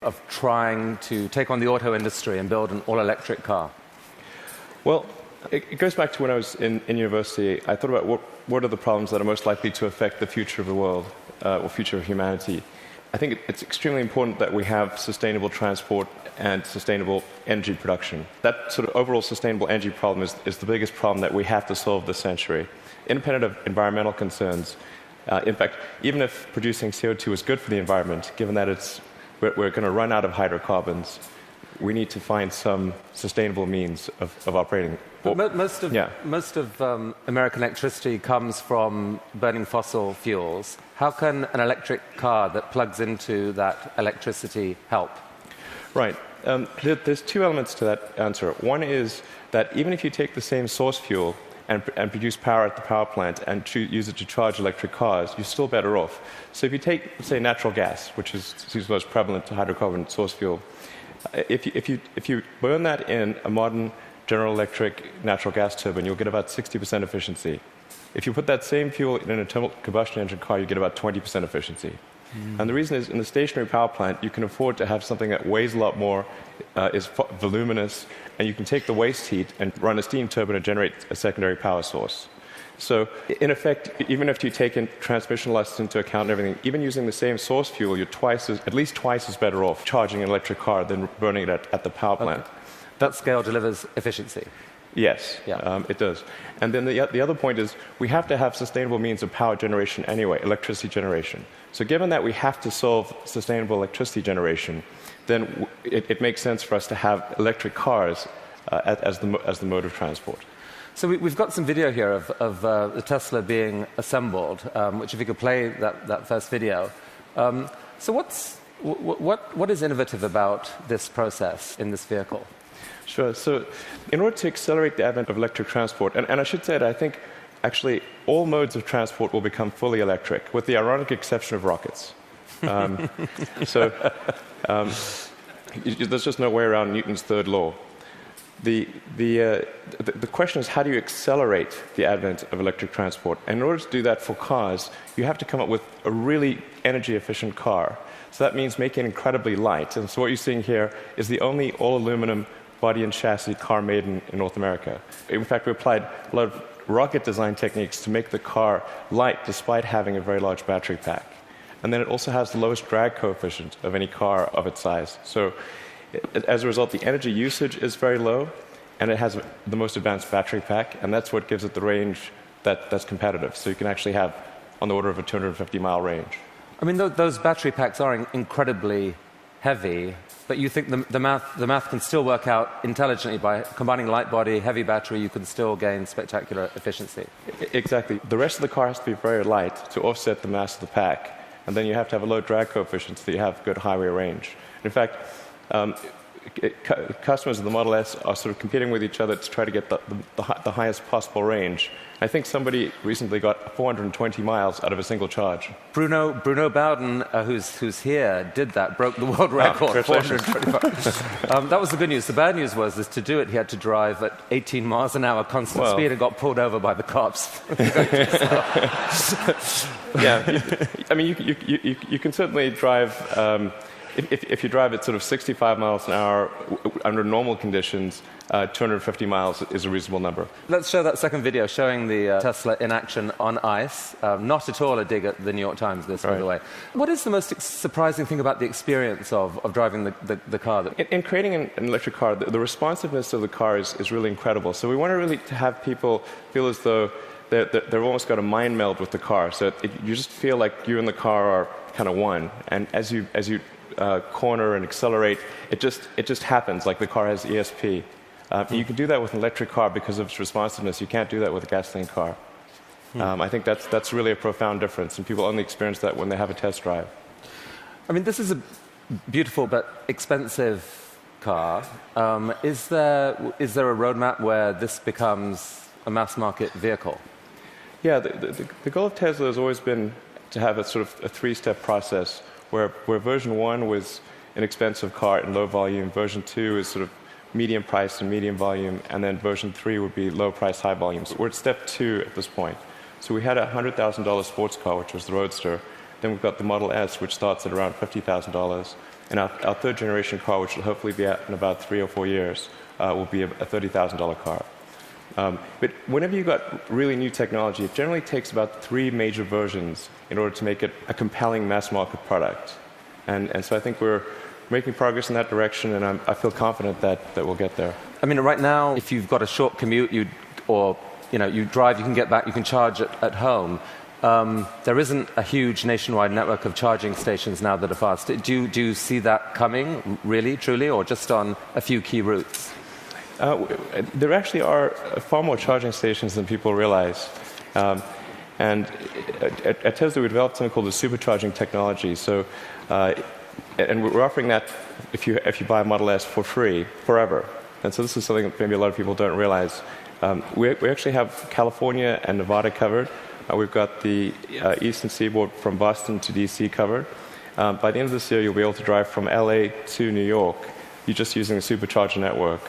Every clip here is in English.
of trying to take on the auto industry and build an all-electric car? Well, it goes back to when I was in university. I thought about what are the problems that are most likely to affect the future of the world or future of humanity. I think it's extremely important that we have sustainable transport and sustainable energy production. That sort of overall sustainable energy problem is the biggest problem that we have to solve this century. Independent of environmental concerns, in fact, even if producing CO2 is good for the environment, given that we're going to run out of hydrocarbons, we need to find some sustainable means of operating. But most of American electricity comes from burning fossil fuels. How can an electric car that plugs into that electricity help? Right. There's two elements to that answer. One is that even if you take the same source fuel and produce power at the power plant and use it to charge electric cars, you're still better off. So if you take, say, natural gas, which is the most prevalent hydrocarbon source fuel, if you burn that in a modern General Electric natural gas turbine, you'll get about 60% efficiency. If you put that same fuel in an internal combustion engine car, you get about 20% efficiency. And the reason is, in the stationary power plant, you can afford to have something that weighs a lot more, is voluminous, and you can take the waste heat and run a steam turbine and generate a secondary power source. So, in effect, even if you take in transmission losses into account and everything, even using the same source fuel, you're at least twice as better off charging an electric car than burning it at the power plant. Okay. That scale delivers efficiency. Yes, yeah. It does. And then the other point is we have to have sustainable means of power generation anyway, electricity generation. So given that we have to solve sustainable electricity generation, then it makes sense for us to have electric cars as the mode of transport. So we've got some video here of the Tesla being assembled, which if you could play that first video. So what is innovative about this process in this vehicle? Sure. So in order to accelerate the advent of electric transport, and I should say that I think actually all modes of transport will become fully electric, with the ironic exception of rockets. There's just no way around Newton's third law. The question is, how do you accelerate the advent of electric transport? And in order to do that for cars, you have to come up with a really energy-efficient car. So that means making it incredibly light. And so what you're seeing here is the only all-aluminum body and chassis car made in North America. In fact, we applied a lot of rocket design techniques to make the car light despite having a very large battery pack. And then it also has the lowest drag coefficient of any car of its size. So as a result, the energy usage is very low, and it has the most advanced battery pack, and that's what gives it the range that's competitive. So you can actually have on the order of a 250-mile range. I mean, those battery packs are incredibly heavy, but you think the math can still work out intelligently by combining light body, heavy battery, you can still gain spectacular efficiency. Exactly. The rest of the car has to be very light to offset the mass of the pack, and then you have to have a low drag coefficient so that you have good highway range. In fact, customers of the Model S are sort of competing with each other to try to get the highest possible range. I think somebody recently got 420 miles out of a single charge. Bruno Bowden, who's here, did that, broke the world record. 425. That was the good news. The bad news was to do it, he had to drive at 18 miles an hour constant speed and got pulled over by the cops. Yeah, I mean, you can certainly drive. If you drive at sort of 65 miles an hour under normal conditions, 250 miles is a reasonable number. Let's show that second video showing the Tesla in action on ice. Not at all a dig at the New York Times, this, by the way. What is the most surprising thing about the experience of driving the car? In creating an electric car, the responsiveness of the car is really incredible. So we want to really have people feel as though they've almost got a mind meld with the car. So you just feel like you and the car are kind of one. And as you corner and accelerate, it just happens, like the car has ESP. You can do that with an electric car because of its responsiveness. You can't do that with a gasoline car. I think that's really a profound difference, and people only experience that when they have a test drive. I mean, this is a beautiful but expensive car. Is there a roadmap where this becomes a mass-market vehicle? Yeah, the goal of Tesla has always been to have a sort of a three-step process where version 1 was an expensive car in low volume, version 2 is sort of medium price and medium volume, and then version 3 would be low price, high volume. So we're at step 2 at this point. So we had a $100,000 sports car, which was the Roadster. Then we've got the Model S, which starts at around $50,000. And our third generation car, which will hopefully be out in about 3 or 4 years, will be a $30,000 car. But whenever you've got really new technology, it generally takes about 3 major versions in order to make it a compelling mass market product. And so I think we're making progress in that direction, and I feel confident that we'll get there. I mean, right now, if you've got a short commute, you drive, you can get back, you can charge at home. There isn't a huge nationwide network of charging stations now that are fast. Do you see that coming, really, truly, or just on a few key routes? There actually are far more charging stations than people realize. And at Tesla, we developed something called the supercharging technology. So, and we're offering that if you buy a Model S for free, forever. And so this is something that maybe a lot of people don't realize. We actually have California and Nevada covered. We've got the eastern seaboard from Boston to DC covered. By the end of this year, you'll be able to drive from LA to New York. You're just using the supercharger network,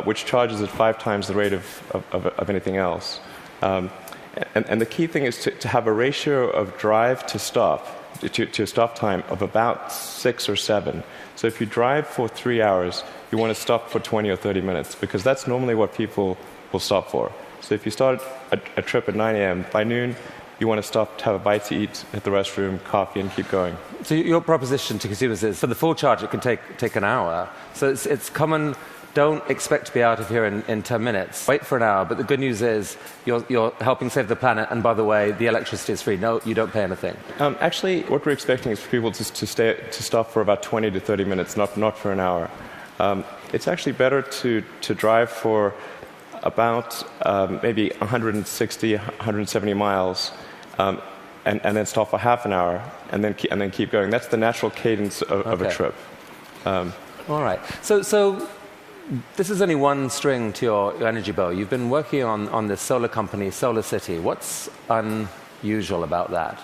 which charges at 5 times the rate of anything else. And the key thing is to have a ratio of drive to stop, to a stop time of about 6 or 7. So if you drive for 3 hours, you want to stop for 20 or 30 minutes, because that's normally what people will stop for. So if you start a trip at 9 a.m., by noon, you want to stop to have a bite to eat, hit the restroom, coffee, and keep going. So your proposition to consumers is, for the full charge, it can take an hour. So it's common. Don't expect to be out of here in 10 minutes. Wait for an hour. But the good news is you're helping save the planet. And by the way, the electricity is free. No, you don't pay anything. Actually, what we're expecting is for people to stop for about 20 to 30 minutes, not for an hour. It's actually better to drive for about maybe 160, 170 miles, and then stop for half an hour, and then keep going. That's the natural cadence of a trip. All right. So this is only one string to your energy bow. You've been working on this solar company, SolarCity. What's unusual about that?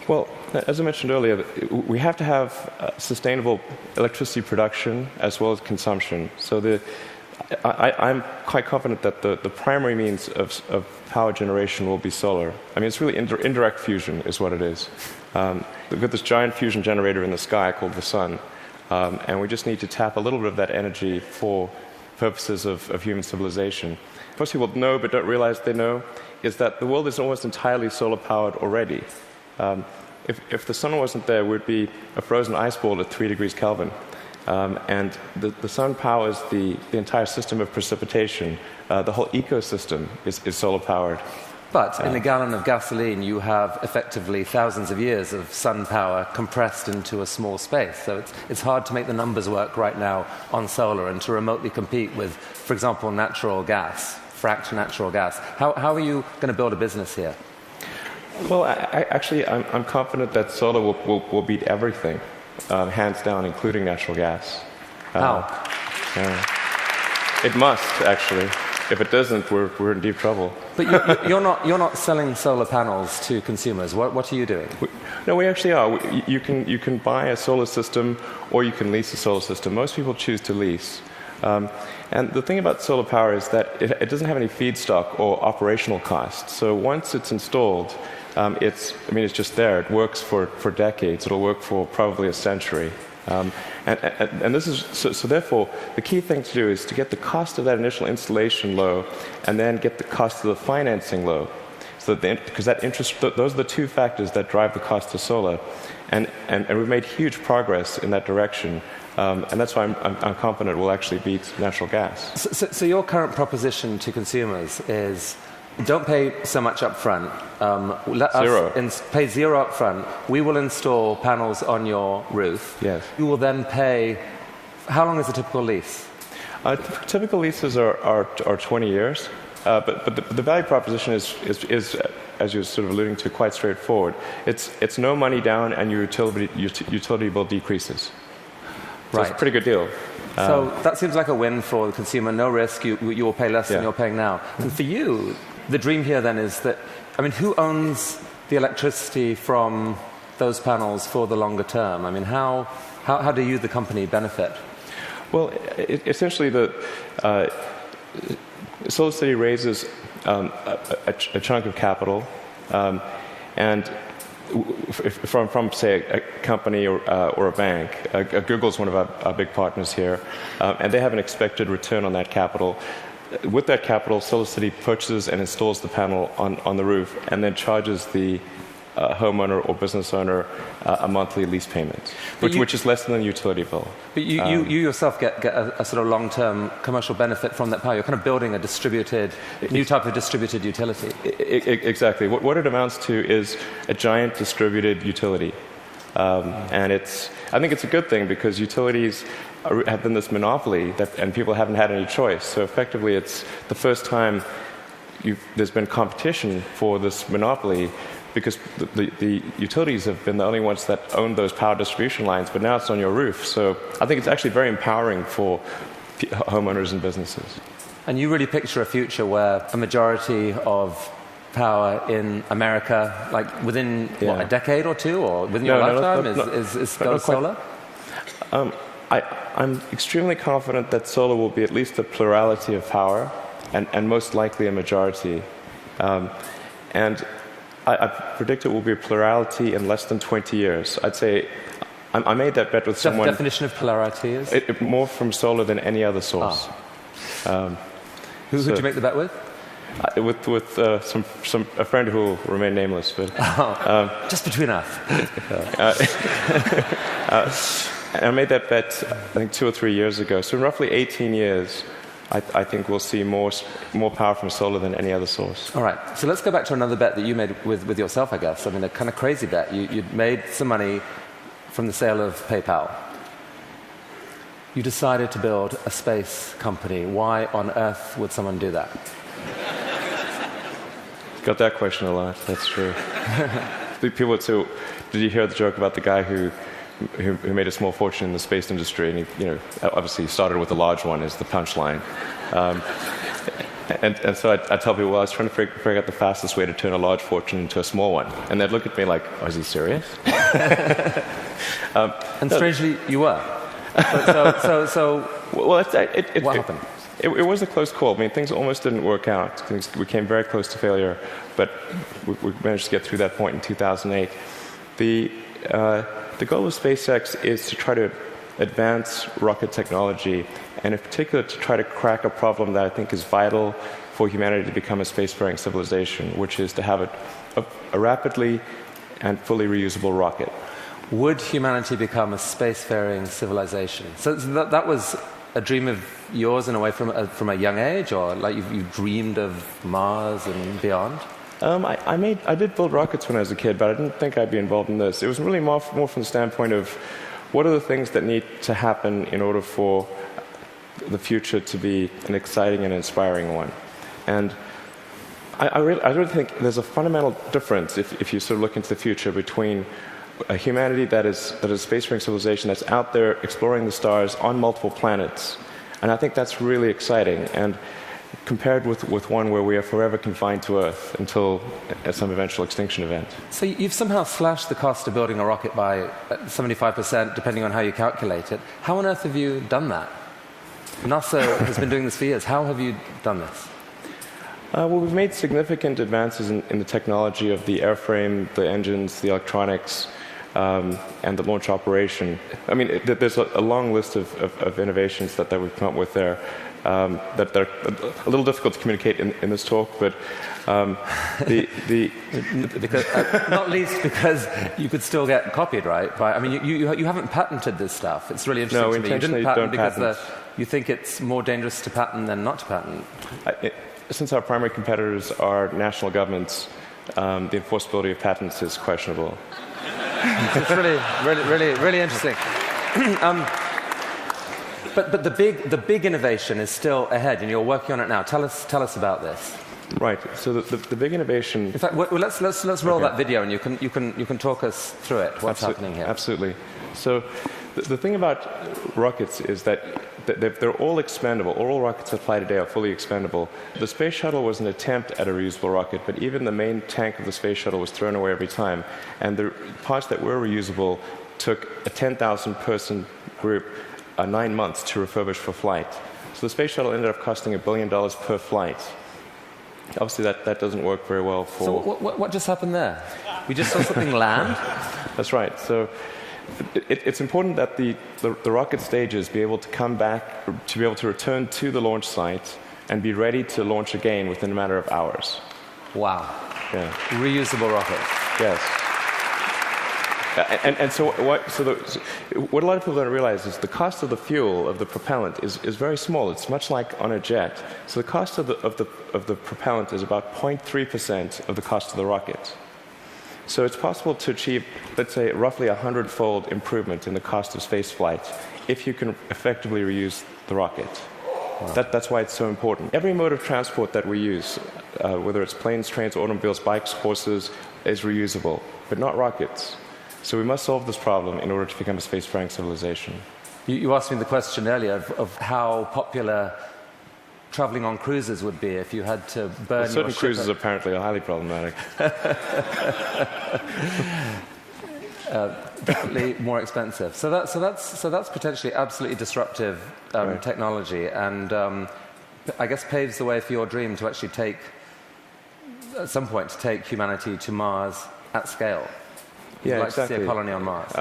Well, as I mentioned earlier, we have to have sustainable electricity production as well as consumption. So I'm quite confident that the primary means of power generation will be solar. I mean, it's really indirect fusion is what it is. We've got this giant fusion generator in the sky called the sun. And we just need to tap a little bit of that energy for purposes of human civilization. Most people know but don't realize they know is that the world is almost entirely solar-powered already. If the sun wasn't there, we'd be a frozen ice ball at 3 degrees Kelvin. And the sun powers the entire system of precipitation. The whole ecosystem is solar-powered. But in a gallon of gasoline, you have effectively thousands of years of sun power compressed into a small space. So it's hard to make the numbers work right now on solar and to remotely compete with, for example, natural gas, fracked natural gas. How are you going to build a business here? Well, I'm confident that solar will beat everything, hands down, including natural gas. How? It must, actually. If it doesn't, we're in deep trouble. But you're not selling solar panels to consumers. What are you doing? No, we actually are. You can buy a solar system, or you can lease a solar system. Most people choose to lease. And the thing about solar power is that it doesn't have any feedstock or operational costs. So once it's installed, it's just there. It works for decades. It'll work for probably a century. And this is so therefore the key thing to do is to get the cost of that initial installation low, and then get the cost of the financing low, so that because that interest, those are the two factors that drive the cost of solar, and we've made huge progress in that direction, and that's why I'm confident we'll actually beat natural gas. So your current proposition to consumers is, don't pay so much up front. Let us pay zero up front. We will install panels on your roof. Yes. You will then pay. How long is a typical lease? Typical leases are 20 years. But the value proposition is, as you're sort of alluding to, quite straightforward. It's no money down, and your utility bill decreases. So right. It's a pretty good deal. So that seems like a win for the consumer. No risk. You will pay less than you're paying now. And for you, the dream here then is that, who owns the electricity from those panels for the longer term? How do you, the company, benefit? Well, essentially, SolarCity raises a chunk of capital, and from say company or a bank. Google's one of our big partners here, and they have an expected return on that capital. With that capital, SolarCity purchases and installs the panel on the roof and then charges the homeowner or business owner a monthly lease payment, which is less than the utility bill. But you yourself get a sort of long-term commercial benefit from that power. You're kind of building a new type of distributed utility. Exactly. What it amounts to is a giant distributed utility. And I think it's a good thing because utilities have been this monopoly and people haven't had any choice. So effectively, it's the first time there's been competition for this monopoly because the utilities have been the only ones that own those power distribution lines, but now it's on your roof. So I think it's actually very empowering for homeowners and businesses. And you really picture a future where a majority of power in America, like within a decade or two, or within your lifetime, is solar? I'm extremely confident that solar will be at least a plurality of power, and most likely a majority. And I predict it will be a plurality in less than 20 years. I'd say I made that bet with someone. The definition of plurality is? More from solar than any other source. Who did you make the bet with? With a friend who will remain nameless. But, just between us. And I made that bet, I think, 2 or 3 years ago. So in roughly 18 years, I think we'll see more power from solar than any other source. All right. So let's go back to another bet that you made with yourself, I guess. I mean, a kind of crazy bet. You'd made some money from the sale of PayPal. You decided to build a space company. Why on earth would someone do that? Got that question a lot. That's true. People would say, did you hear the joke about the guy who made a small fortune in the space industry, and he, obviously started with a large one as the punchline. And so I tell people, well, I was trying to figure out the fastest way to turn a large fortune into a small one. And they'd look at me like, oh, is he serious? And strangely, you were. What happened? It was a close call. I mean, things almost didn't work out. We came very close to failure, but we managed to get through that point in 2008. The goal of SpaceX is to try to advance rocket technology, and in particular to try to crack a problem that I think is vital for humanity to become a spacefaring civilization, which is to have a rapidly and fully reusable rocket. Would humanity become a spacefaring civilization? So that was a dream of yours in a way from a young age, or like you dreamed of Mars and beyond? I did build rockets when I was a kid, but I didn't think I'd be involved in this. It was really more from the standpoint of what are the things that need to happen in order for the future to be an exciting and inspiring one. And I really think there's a fundamental difference if you sort of look into the future between a humanity that is a spacefaring civilization that's out there exploring the stars on multiple planets. And I think that's really exciting. And compared with one where we are forever confined to Earth until some eventual extinction event. So you've somehow slashed the cost of building a rocket by 75%, depending on how you calculate it. How on earth have you done that? NASA has been doing this for years. How have you done this? Well, we've made significant advances in the technology of the airframe, the engines, the electronics, and the launch operation. I mean, there's a long list of innovations that we've come up with there. That are a little difficult to communicate in this talk, but because, not least because you could still get copied, right? I mean, you haven't patented this stuff. It's really interesting to me. You didn't patent because you think it's more dangerous to patent than not to patent. Since our primary competitors are national governments, the enforceability of patents is questionable. It's really interesting. But the big innovation is still ahead, and you're working on it now. Tell us about this. Right. So the big innovation. In fact, let's roll that video, and you can talk us through it. What's happening here? Absolutely. So the thing about rockets is that they're all expendable. All rockets that fly today are fully expendable. The space shuttle was an attempt at a reusable rocket, but even the main tank of the space shuttle was thrown away every time. And the parts that were reusable took a 10,000-person group 9 months to refurbish for flight. So the space shuttle ended up costing $1 billion per flight. Obviously, that doesn't work very well for... So what just happened there? We just saw something land? That's right. So it's important that the rocket stages be able to come back, to be able to return to the launch site and be ready to launch again within a matter of hours. Wow. Yeah. Reusable rocket. Yes. So what a lot of people don't realize is the cost of the fuel, of the propellant, is very small. It's much like on a jet. So the cost of the propellant is about 0.3% of the cost of the rocket. So it's possible to achieve, let's say, roughly 100-fold improvement in the cost of spaceflight if you can effectively reuse the rocket. Wow. That's why it's so important. Every mode of transport that we use, whether it's planes, trains, automobiles, bikes, horses, is reusable, but not rockets. So we must solve this problem in order to become a spacefaring civilization. You asked me the question earlier of how popular traveling on cruises would be if you had to burn certain your ship. Cruises apparently are highly problematic. Definitely more expensive. So that's potentially absolutely disruptive Right. technology, and I guess paves the way for your dream to actually take, at some point, to take humanity to Mars at scale. You'd like to see a colony on Mars.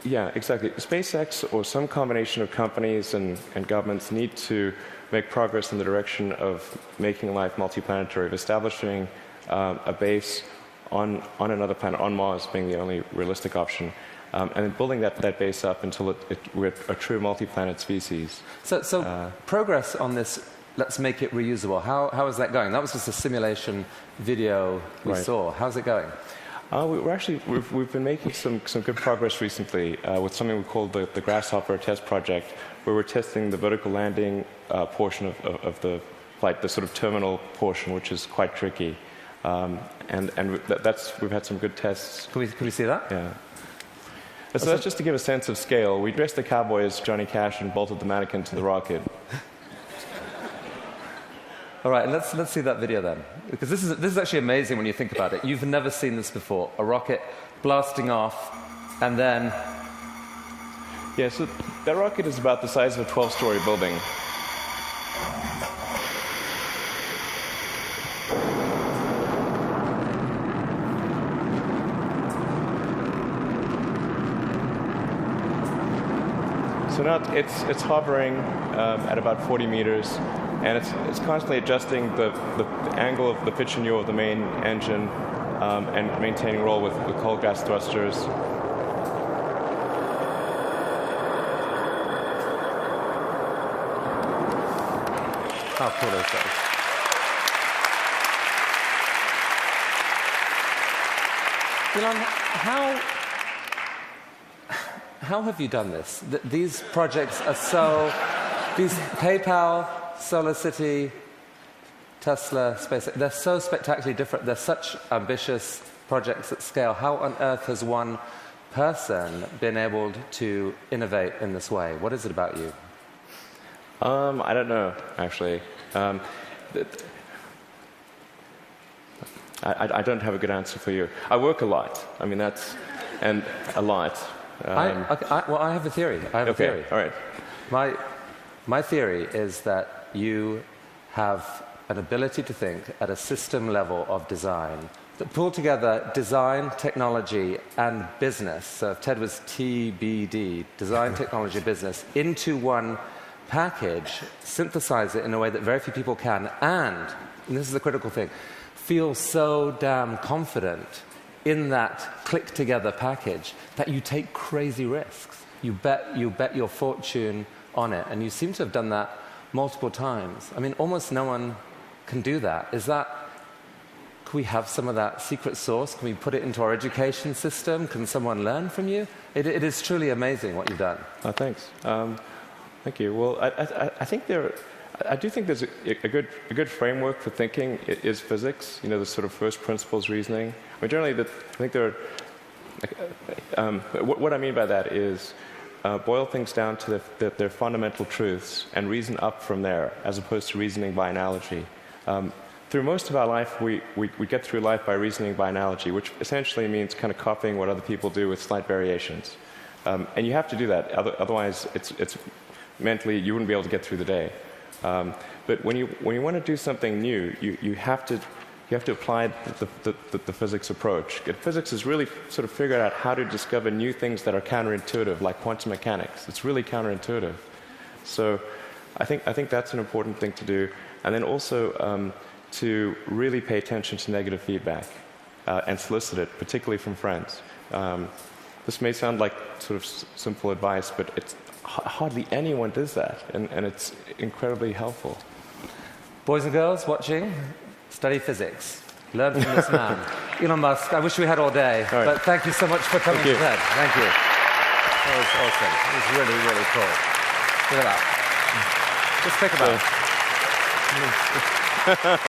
Yeah, exactly. SpaceX or some combination of companies and governments need to make progress in the direction of making life multiplanetary, of establishing a base on another planet, on Mars being the only realistic option, and then building that base up until we're a true multi-planet species. So progress on this, let's make it reusable. How is that going? That was just a simulation video we Right. saw. How's it going? We've been making some good progress recently with something we call the Grasshopper Test Project, where we're testing the vertical landing portion of the flight, the sort of terminal portion, which is quite tricky. We've had some good tests. Can we see that? Yeah. So that's just to give a sense of scale. We dressed the cowboy as Johnny Cash and bolted the mannequin to the rocket. All right, let's see that video then, because this is actually amazing when you think about it. You've never seen this before: a rocket blasting off, and then. Yeah, so that rocket is about the size of a 12-story building. So now it's hovering at about 40 meters, and it's constantly adjusting the angle of the pitch and yaw of the main engine and maintaining roll with cold gas thrusters. How cool is that? Elon, how have you done this? These projects are so... These PayPal, SolarCity, Tesla, SpaceX, they're so spectacularly different. They're such ambitious projects at scale. How on earth has one person been able to innovate in this way? What is it about you? I don't know, actually. I don't have a good answer for you. I work a lot. I mean, and a lot. I have a theory. A theory. All right. My theory is that you have an ability to think at a system level of design that pull together design, technology, and business. So if TED was TBD, design, technology, business, into one package, synthesize it in a way that very few people can, and this is the critical thing, feel so damn confident in that click-together package that you take crazy risks. You bet your fortune on it, and you seem to have done that multiple times. I mean, almost no one can do that. Can we have some of that secret sauce? Can we put it into our education system? Can someone learn from you? It is truly amazing what you've done. Oh, thanks. Thank you. Well, I do think there's a good framework for thinking is physics. You know, the sort of first principles reasoning. I mean, generally, I think there are. What I mean by that is boil things down to their fundamental truths and reason up from there, as opposed to reasoning by analogy. Through most of our life, we get through life by reasoning by analogy, which essentially means kind of copying what other people do with slight variations. And you have to do that, otherwise it's mentally you wouldn't be able to get through the day. But when you want to do something new, you have to you have to apply the physics approach. And physics has really sort of figured out how to discover new things that are counterintuitive, like quantum mechanics. It's really counterintuitive. So I think that's an important thing to do. And then also to really pay attention to negative feedback and solicit it, particularly from friends. This may sound like sort of simple advice, but it's hardly anyone does that, and it's incredibly helpful. Boys and girls watching, study physics. Learn from this man. Elon Musk, I wish we had all day, but thank you so much for coming to TED. Thank you. That was awesome. It was really, really cool. Look at that. Just think about it.